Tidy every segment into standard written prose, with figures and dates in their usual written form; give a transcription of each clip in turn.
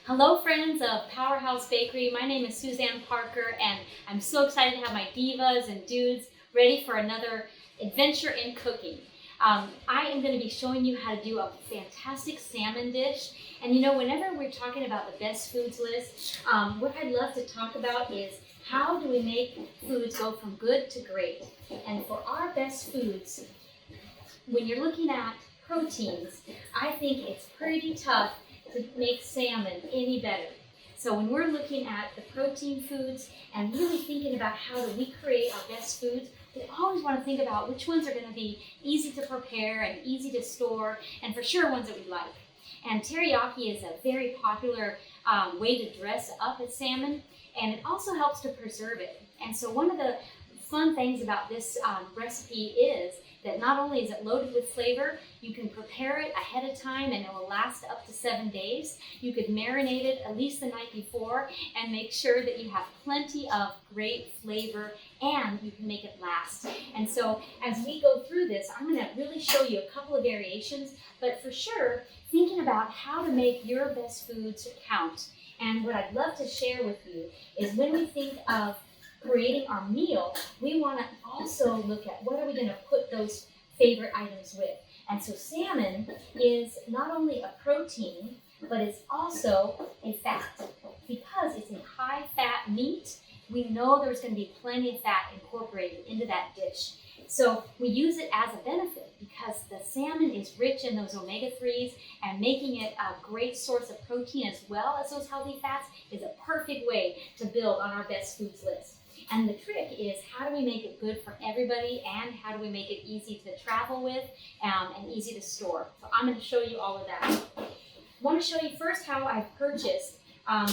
Hello friends of Powerhouse Bakery, my name is Suzanne Parker and I'm so excited to have my divas and dudes ready for another adventure in cooking. I am going to be showing you how to do a fantastic salmon dish. And you know, whenever we're talking about the best foods list, what I'd love to talk about is how do we make foods go from good to great. And for our best foods, when you're looking at proteins, I think it's pretty tough to make salmon any better. So when we're looking at the protein foods and really thinking about how do we create our best foods, we always want to think about which ones are going to be easy to prepare and easy to store, and for sure ones that we like. And teriyaki is a very popular way to dress up a salmon, and it also helps to preserve it. And so one of the fun things about this recipe is that not only is it loaded with flavor, you can prepare it ahead of time and it will last up to 7 days. You could marinate it at least the night before and make sure that you have plenty of great flavor and you can make it last. And so as we go through this, I'm going to really show you a couple of variations, but for sure, thinking about how to make your best foods count. And what I'd love to share with you is when we think of creating our meal, we want to also look at what are we going to put those favorite items with. And so salmon is not only a protein, but it's also a fat. Because it's a high fat meat, we know there's going to be plenty of fat incorporated into that dish. So we use it as a benefit because the salmon is rich in those omega-3s, and making it a great source of protein as well as those healthy fats is a perfect way to build on our best foods list. And the trick is, how do we make it good for everybody, and how do we make it easy to travel with and easy to store? So I'm going to show you all of that. I want to show you first how I've purchased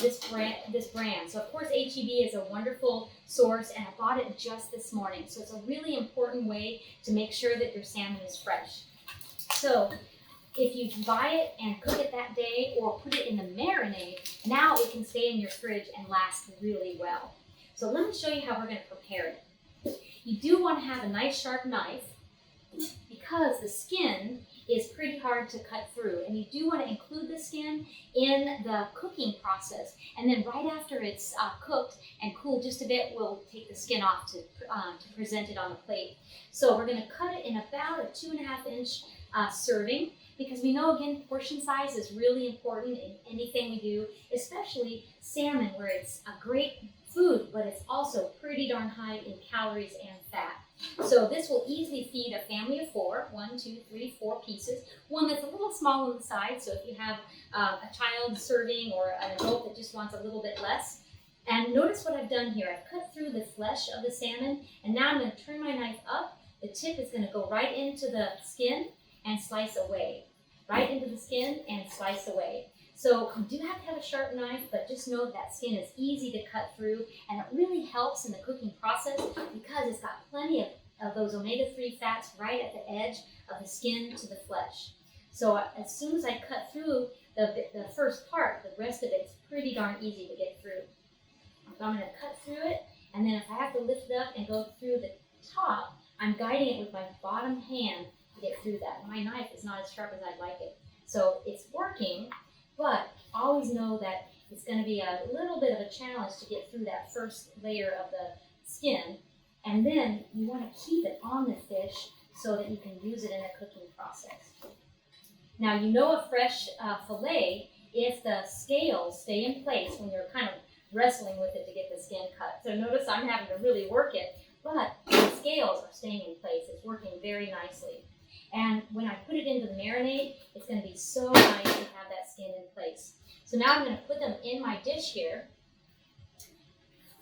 this brand. So of course HEB is a wonderful source, and I bought it just this morning. So it's a really important way to make sure that your salmon is fresh. So if you buy it and cook it that day or put it in the marinade, now it can stay in your fridge and last really well. So let me show you how we're going to prepare it. You do want to have a nice sharp knife because the skin is pretty hard to cut through, and you do want to include the skin in the cooking process, and then right after it's cooked and cooled just a bit, we'll take the skin off to present it on the plate. So we're going to cut it in about a 2.5 inch serving, because we know, again, portion size is really important in anything we do, especially salmon, where it's a great food, but it's also pretty darn high in calories and fat. So this will easily feed a family of 4, 1, 2, 3, 4 pieces. One that's a little small on the side, so if you have a child serving or an adult that just wants a little bit less. And notice what I've done here. I've cut through the flesh of the salmon, and now I'm going to turn my knife up. The tip is going to go right into the skin and slice away. Right into the skin and slice away. So you do have to have a sharp knife, but just know that skin is easy to cut through, and it really helps in the cooking process because it's got plenty of those omega-3 fats right at the edge of the skin to the flesh. So as soon as I cut through the first part, the rest of it's pretty darn easy to get through. So I'm going to cut through it, and then if I have to lift it up and go through the top, I'm guiding it with my bottom hand to get through that. My knife is not as sharp as I'd like it. So it's working, but always know that it's going to be a little bit of a challenge to get through that first layer of the skin. And then you want to keep it on the fish so that you can use it in a cooking process. Now, you know a fresh filet if the scales stay in place when you're kind of wrestling with it to get the skin cut. So notice I'm having to really work it, but the scales are staying in place. It's working very nicely. And when I put it into the marinade, it's going to be so nice to have that skin in place. So now I'm going to put them in my dish here,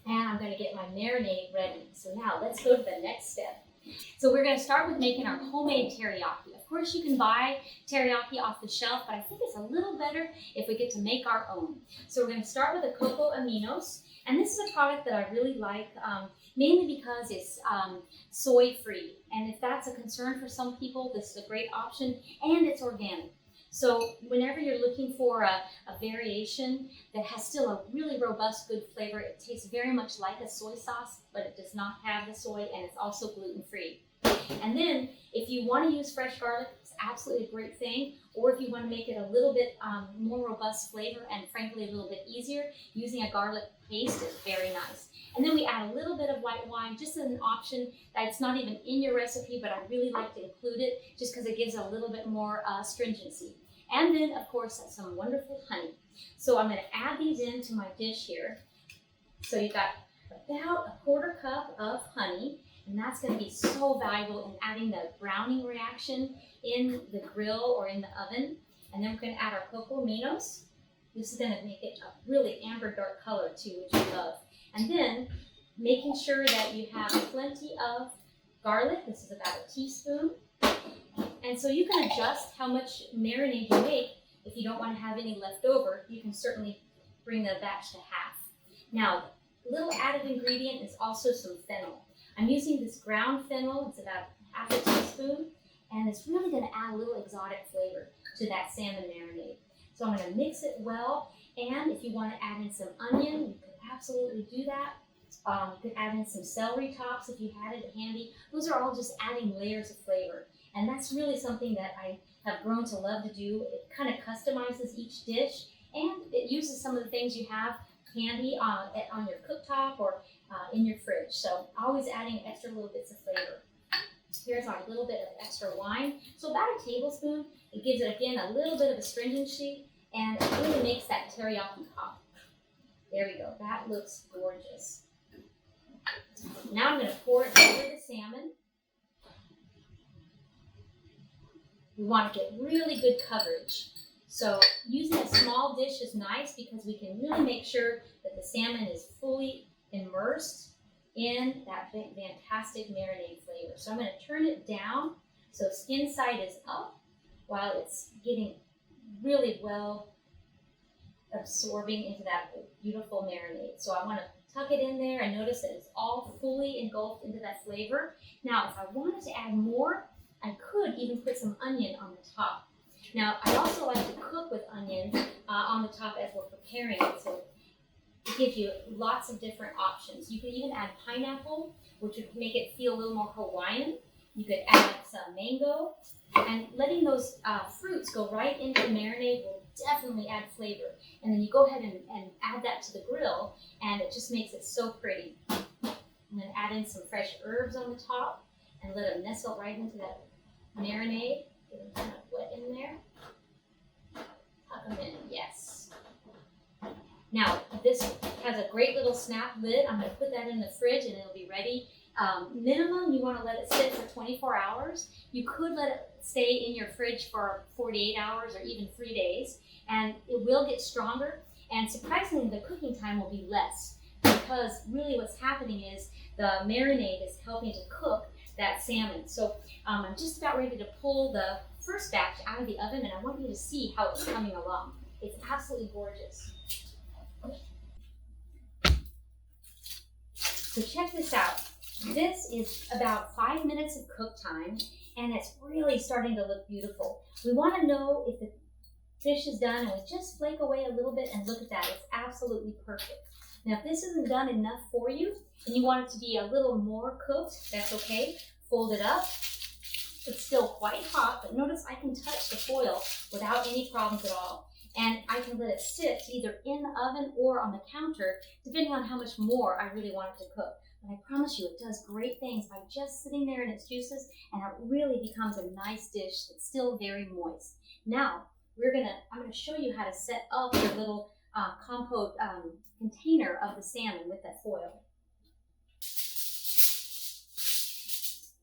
and I'm going to get my marinade ready. So now let's go to the next step. So we're going to start with making our homemade teriyaki. Of course, you can buy teriyaki off the shelf, but I think it's a little better if we get to make our own. So we're going to start with the cocoa aminos, and this is a product that I really like, mainly because it's soy-free. And if that's a concern for some people, this is a great option, and it's organic. So whenever you're looking for a variation that has still a really robust, good flavor, it tastes very much like a soy sauce, but it does not have the soy, and it's also gluten-free. And then if you want to use fresh garlic, it's absolutely a great thing. Or if you want to make it a little bit more robust flavor and frankly a little bit easier, using a garlic paste is very nice. And then we add a little bit of white wine, just as an option that's not even in your recipe, but I really like to include it just because it gives a little bit more stringency. And then, of course, some wonderful honey. So I'm going to add these into my dish here. So you've got about a quarter cup of honey, and that's going to be so valuable in adding the browning reaction in the grill or in the oven. And then we're going to add our cocoa aminos. This is going to make it a really amber dark color too, which we love. And then making sure that you have plenty of garlic. This is about a teaspoon. And so you can adjust how much marinade you make. If you don't want to have any left over, you can certainly bring the batch to half. Now, a little added ingredient is also some fennel. I'm using this ground fennel. It's about half a teaspoon, and it's really going to add a little exotic flavor to that salmon marinade. So I'm going to mix it well, and if you want to add in some onion, you could absolutely do that. You could add in some celery tops if you had it handy. Those are all just adding layers of flavor, and that's really something that I have grown to love to do. It kind of customizes each dish, and it uses some of the things you have handy on your cooktop or in your fridge. So always adding extra little bits of flavor. Here's our little bit of extra wine. So about a tablespoon. It gives it, again, a little bit of astringency, and it really makes that teriyaki pop. There we go. That looks gorgeous. Now I'm going to pour it over the salmon. We want to get really good coverage. So using a small dish is nice because we can really make sure that the salmon is fully immersed in that fantastic marinade flavor. So I'm going to turn it down so skin side is up while it's getting really well absorbing into that beautiful marinade. So I want to tuck it in there and notice that it's all fully engulfed into that flavor. Now, if I wanted to add more, I could even put some onion on the top. Now, I also like to cook with onion on the top as we're preparing it, so it gives you lots of different options. You could even add pineapple, which would make it feel a little more Hawaiian. You could add some mango, and letting those fruits go right into the marinade will definitely add flavor. And then you go ahead and add that to the grill, and it just makes it so pretty. I'm going to add in some fresh herbs on the top and let them nestle right into that marinade. Get them kind of wet in there. Tuck them in, yes. Now, this has a great little snap lid. I'm going to put that in the fridge and it'll be ready. Minimum, you want to let it sit for 24 hours. You could let it stay in your fridge for 48 hours or even 3 days, and it will get stronger. And surprisingly, the cooking time will be less because really what's happening is the marinade is helping to cook that salmon. So I'm just about ready to pull the first batch out of the oven, and I want you to see how it's coming along. It's absolutely gorgeous. So check this out. This is about 5 minutes of cook time, and it's really starting to look beautiful. We want to know if the fish is done, and we just flake away a little bit, and look at that. It's absolutely perfect. Now, if this isn't done enough for you, and you want it to be a little more cooked, that's okay. Fold it up. It's still quite hot, but notice I can touch the foil without any problems at all. And I can let it sit either in the oven or on the counter, depending on how much more I really want it to cook. But I promise you, it does great things by just sitting there in its juices, and it really becomes a nice dish that's still very moist. Now, I'm gonna show you how to set up your little compote container of the salmon with that foil.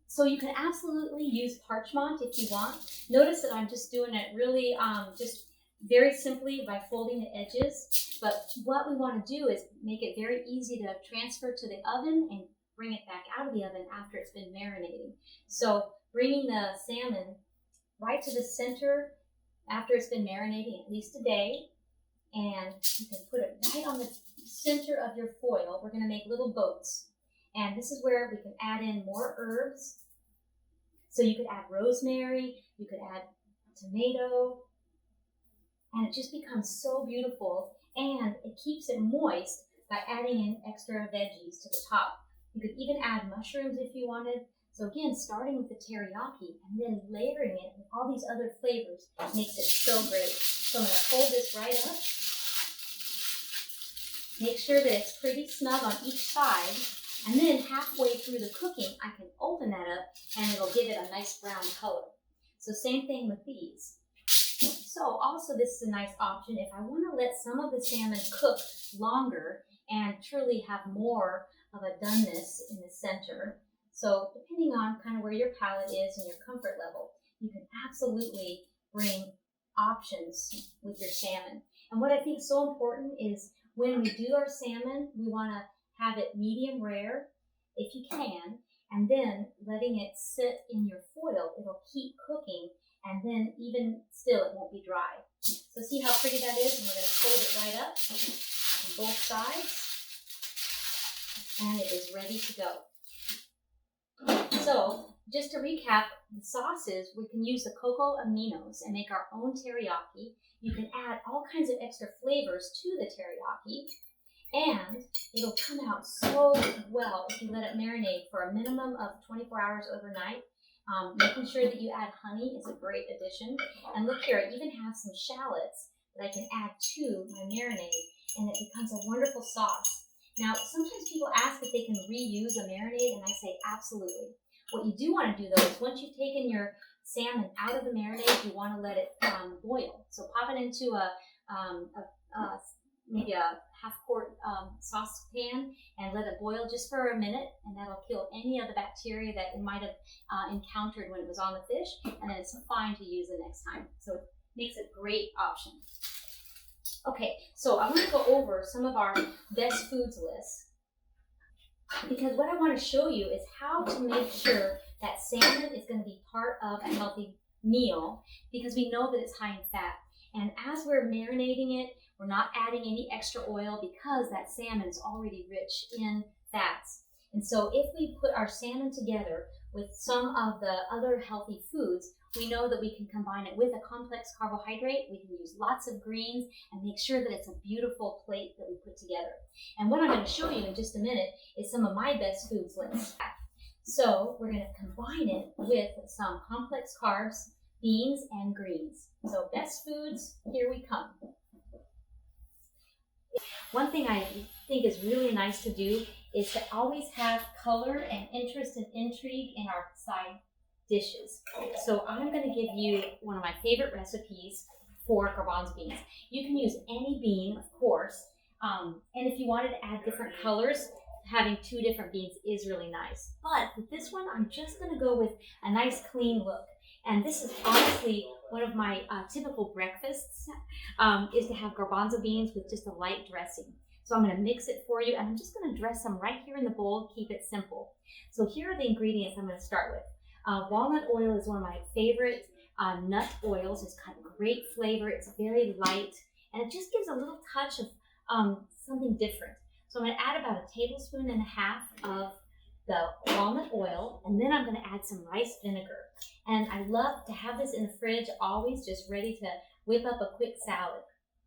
So you can absolutely use parchment if you want. Notice that I'm just doing it really just very simply by folding the edges. But what we want to do is make it very easy to transfer to the oven and bring it back out of the oven after it's been marinating. So bringing the salmon right to the center after it's been marinating at least a day, and you can put it right on the center of your foil. We're going to make little boats, and this is where we can add in more herbs. So you could add rosemary, you could add tomato, and it just becomes so beautiful, and it keeps it moist by adding in extra veggies to the top. You could even add mushrooms if you wanted, So again, starting with the teriyaki and then layering it with all these other flavors makes it so great. So I'm going to fold this right up. Make sure that it's pretty snug on each side. And then halfway through the cooking, I can open that up and it'll give it a nice brown color. So same thing with these. So also this is a nice option if I want to let some of the salmon cook longer and truly have more of a doneness in the center. So depending on kind of where your palate is and your comfort level, you can absolutely bring options with your salmon. And what I think is so important is when we do our salmon, we want to have it medium rare if you can, and then letting it sit in your foil. It'll keep cooking, and then even still it won't be dry. So see how pretty that is? And we're going to fold it right up on both sides, and it is ready to go. So just to recap, the sauces, we can use the cocoa aminos and make our own teriyaki. You can add all kinds of extra flavors to the teriyaki, and it'll come out so well if you let it marinate for a minimum of 24 hours overnight. Making sure that you add honey is a great addition. And look here, I even have some shallots that I can add to my marinade, and it becomes a wonderful sauce. Now, sometimes people ask if they can reuse a marinade, and I say absolutely. What you do want to do, though, is once you've taken your salmon out of the marinade, you want to let it boil. So pop it into maybe a half-quart saucepan and let it boil just for a minute, and that'll kill any of the bacteria that it might have encountered when it was on the fish, and then it's fine to use the next time. So it makes a great option. Okay, so I want to go over some of our best foods lists, because what I want to show you is how to make sure that salmon is going to be part of a healthy meal, because we know that it's high in fat. And as we're marinating it, we're not adding any extra oil because that salmon is already rich in fats. And so if we put our salmon together with some of the other healthy foods, we know that we can combine it with a complex carbohydrate. We can use lots of greens and make sure that it's a beautiful plate that we put together. And what I'm going to show you in just a minute is some of my best foods list. So we're going to combine it with some complex carbs, beans, and greens. So best foods, here we come. One thing I think is really nice to do is to always have color and interest and intrigue in our side dishes. So I'm going to give you one of my favorite recipes for garbanzo beans. You can use any bean, of course, and if you wanted to add different colors, having two different beans is really nice. But with this one, I'm just going to go with a nice clean look. And this is honestly one of my typical breakfasts, is to have garbanzo beans with just a light dressing. So I'm going to mix it for you, and I'm just going to dress them right here in the bowl, keep it simple. So here are the ingredients I'm going to start with. Walnut oil is one of my favorite nut oils. It's got great flavor. It's very light, and it just gives a little touch of something different. So I'm going to add about 1.5 tablespoons of the walnut oil, and then I'm going to add some rice vinegar. And I love to have this in the fridge, always just ready to whip up a quick salad.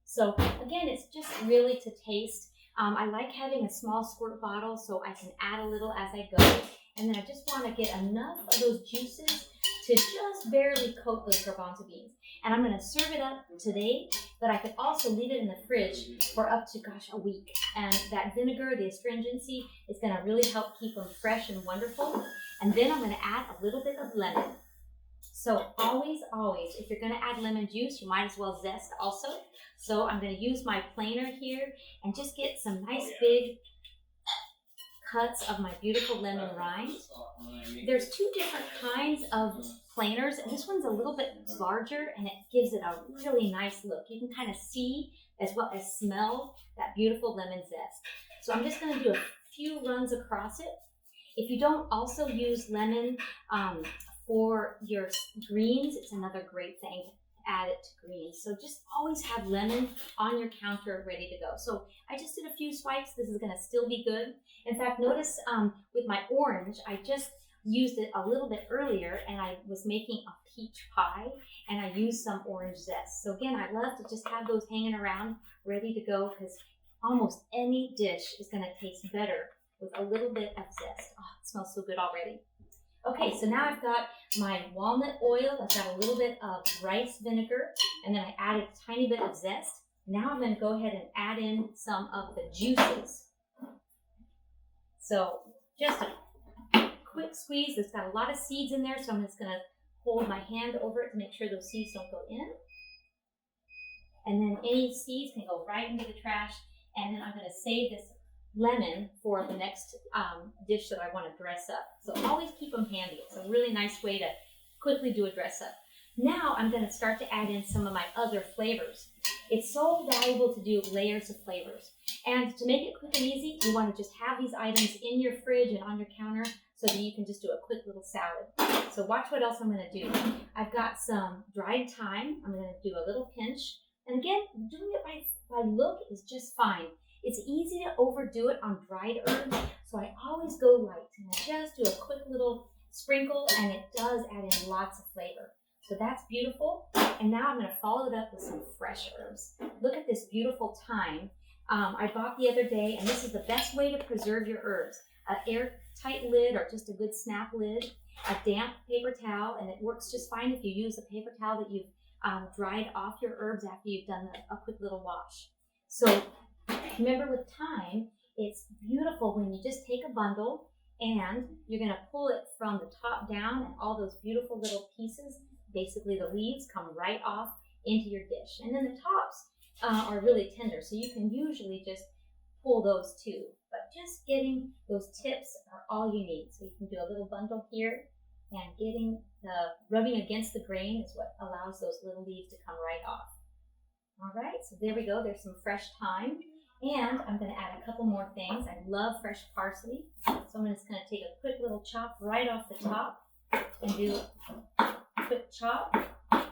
So again, it's just really to taste. I like having a small squirt bottle so I can add a little as I go. And then I just want to get enough of those juices to just barely coat those garbanzo beans. And I'm going to serve it up today, but I could also leave it in the fridge for up to, a week. And that vinegar, the astringency, is going to really help keep them fresh and wonderful. And then I'm going to add a little bit of lemon. So always, if you're going to add lemon juice, you might as well zest also. So I'm going to use my planer here and just get some nice big cuts of my beautiful lemon rind. There's two different kinds of planers, and this one's a little bit larger, and it gives it a really nice look. You can kind of see as well as smell that beautiful lemon zest. So I'm just going to do a few runs across it. If you don't also use lemon for your greens, it's another great thing to add it to greens. So just always have lemon on your counter ready to go. So I just did a few swipes. This is going to still be good. In fact, notice with my orange, I just used it a little bit earlier, and I was making a peach pie, and I used some orange zest. So again, I love to just have those hanging around ready to go, because almost any dish is going to taste better with a little bit of zest. Oh, it smells so good already. Okay, so now I've got my walnut oil. I've got a little bit of rice vinegar, and then I added a tiny bit of zest. Now I'm going to go ahead and add in some of the juices. So just a quick squeeze. It's got a lot of seeds in there, so I'm just going to hold my hand over it to make sure those seeds don't go in. And then any seeds can go right into the trash. And then I'm going to save this lemon for the next dish that I want to dress up. So always keep them handy. It's a really nice way to quickly do a dress up. Now I'm going to start to add in some of my other flavors. It's so valuable to do layers of flavors. And to make it quick and easy, you want to just have these items in your fridge and on your counter so that you can just do a quick little salad. So watch what else I'm going to do. I've got some dried thyme. I'm going to do a little pinch. And again, doing it by look is just fine. It's easy to overdo it on dried herbs, so I always go light. And I just do a quick little sprinkle, and it does add in lots of flavor. So that's beautiful. And now I'm going to follow it up with some fresh herbs. Look at this beautiful thyme. I bought the other day, and this is the best way to preserve your herbs. An airtight lid or just a good snap lid, a damp paper towel, and it works just fine if you use a paper towel that you've dried off your herbs after you've done a quick little wash. So remember with thyme, it's beautiful when you just take a bundle and you're going to pull it from the top down, and all those beautiful little pieces, basically the leaves, come right off into your dish. And then the tops are really tender, so you can usually just pull those too. But just getting those tips are all you need. So you can do a little bundle here, and getting the rubbing against the grain is what allows those little leaves to come right off. All right, so there we go. There's some fresh thyme. And I'm going to add a couple more things. I love fresh parsley. So I'm just going to take a quick little chop right off the top and do a quick chop.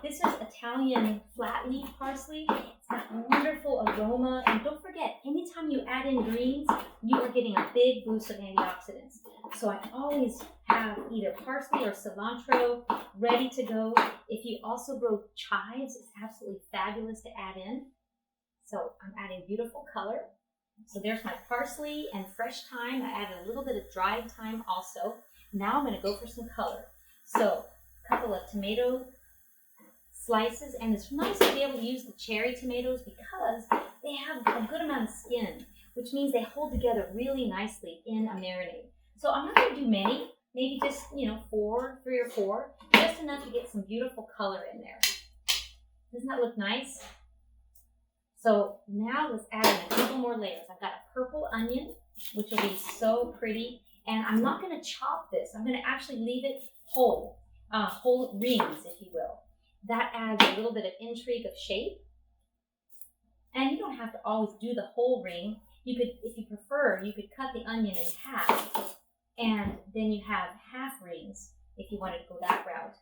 This is Italian flat leaf parsley. It's got wonderful aroma. And don't forget, anytime you add in greens, you are getting a big boost of antioxidants. So I always have either parsley or cilantro ready to go. If you also grow chives, it's absolutely fabulous to add in. So I'm adding beautiful color. So there's my parsley and fresh thyme. I added a little bit of dried thyme also. Now I'm going to go for some color. So a couple of tomato slices, and it's nice to be able to use the cherry tomatoes because they have a good amount of skin, which means they hold together really nicely in a marinade. So I'm not going to do many, maybe just, 3 or 4, just enough to get some beautiful color in there. Doesn't that look nice? So now let's add in a couple more layers. I've got a purple onion, which will be so pretty. And I'm not going to chop this. I'm going to actually leave it whole rings, if you will. That adds a little bit of intrigue of shape. And you don't have to always do the whole ring. You could, if you prefer, you could cut the onion in half. And then you have half rings if you wanted to go that route.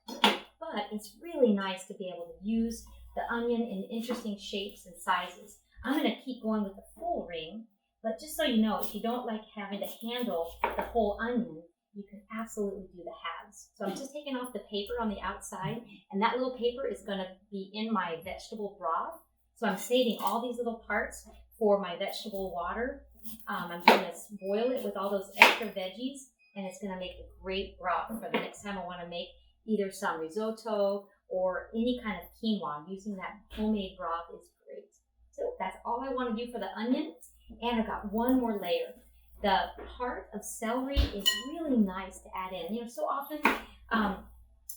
But it's really nice to be able to use the onion in interesting shapes and sizes. I'm going to keep going with the full ring, but just so you know, if you don't like having to handle the whole onion, you can absolutely do the halves. So I'm just taking off the paper on the outside, and that little paper is going to be in my vegetable broth. So I'm saving all these little parts for my vegetable water. I'm going to boil it with all those extra veggies, and it's going to make a great broth for the next time I want to make either some risotto or any kind of quinoa. Using that homemade broth is great. So that's all I want to do for the onion. And I've got one more layer. The heart of celery is really nice to add in. So often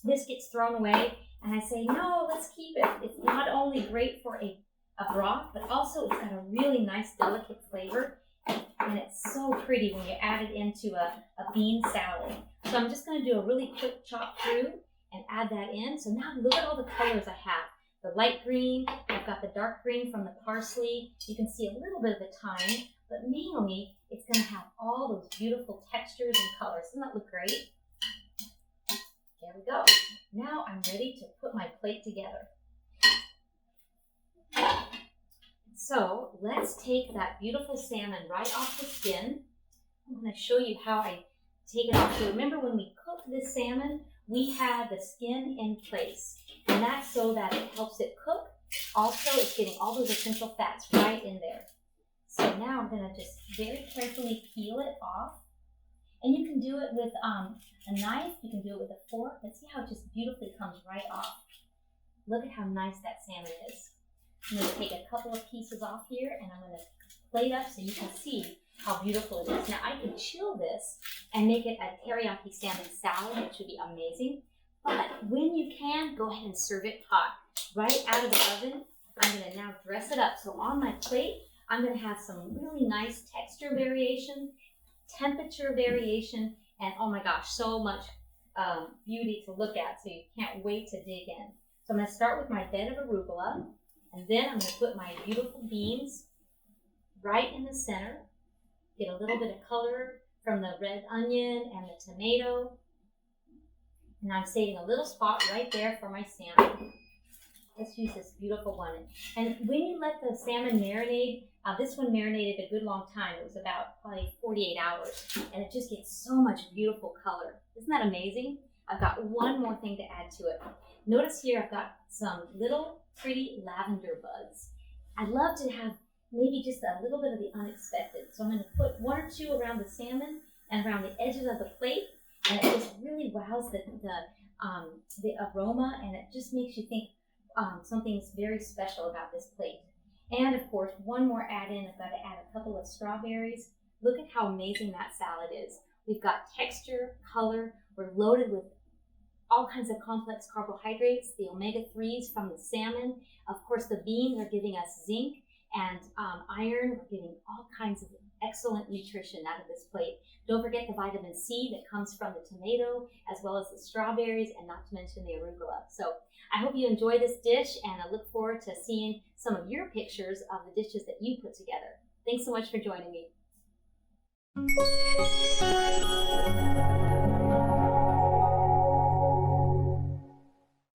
this gets thrown away, and I say, no, let's keep it. It's not only great for a broth, but also it's got a really nice, delicate flavor. And it's so pretty when you add it into a bean salad. So I'm just going to do a really quick chop through and add that in. So now look at all the colors I have. The light green, I've got the dark green from the parsley. You can see a little bit of the thyme, but mainly it's going to have all those beautiful textures and colors. Doesn't that look great? There we go. Now I'm ready to put my plate together. So let's take that beautiful salmon right off the skin. I'm going to show you how I take it off. So remember when we cooked this salmon, we had the skin in place. And that's so that it helps it cook. Also, it's getting all those essential fats right in there. So now I'm going to just very carefully peel it off. And you can do it with a knife, you can do it with a fork, and see how it just beautifully comes right off. Look at how nice that salmon is. I'm going to take a couple of pieces off here, and I'm going to plate up so you can see how beautiful it is. Now, I could chill this and make it a teriyaki salmon salad, which would be amazing. But when you can, go ahead and serve it hot. Right out of the oven, I'm going to now dress it up. So on my plate, I'm going to have some really nice texture variation, temperature variation, and oh my gosh, so much beauty to look at. So you can't wait to dig in. So I'm going to start with my bed of arugula, and then I'm going to put my beautiful beans right in the center. Get a little bit of color from the red onion and the tomato. And I'm saving a little spot right there for my salmon. Let's use this beautiful one. And when you let the salmon marinate, this one marinated a good long time. It was about probably 48 hours. And it just gets so much beautiful color. Isn't that amazing? I've got one more thing to add to it. Notice here I've got some little pretty lavender buds. I'd love to have maybe just a little bit of the unexpected. So I'm going to put one or two around the salmon and around the edges of the plate. And it just really wows the aroma, and it just makes you think something's very special about this plate. And of course, one more add-in, I've got to add a couple of strawberries. Look at how amazing that salad is. We've got texture, color, we're loaded with all kinds of complex carbohydrates, the omega-3s from the salmon. Of course, the beans are giving us zinc and iron. We're getting all kinds of excellent nutrition out of this plate. Don't forget the vitamin C that comes from the tomato, as well as the strawberries, and not to mention the arugula. So I hope you enjoy this dish, and I look forward to seeing some of your pictures of the dishes that you put together. Thanks so much for joining me.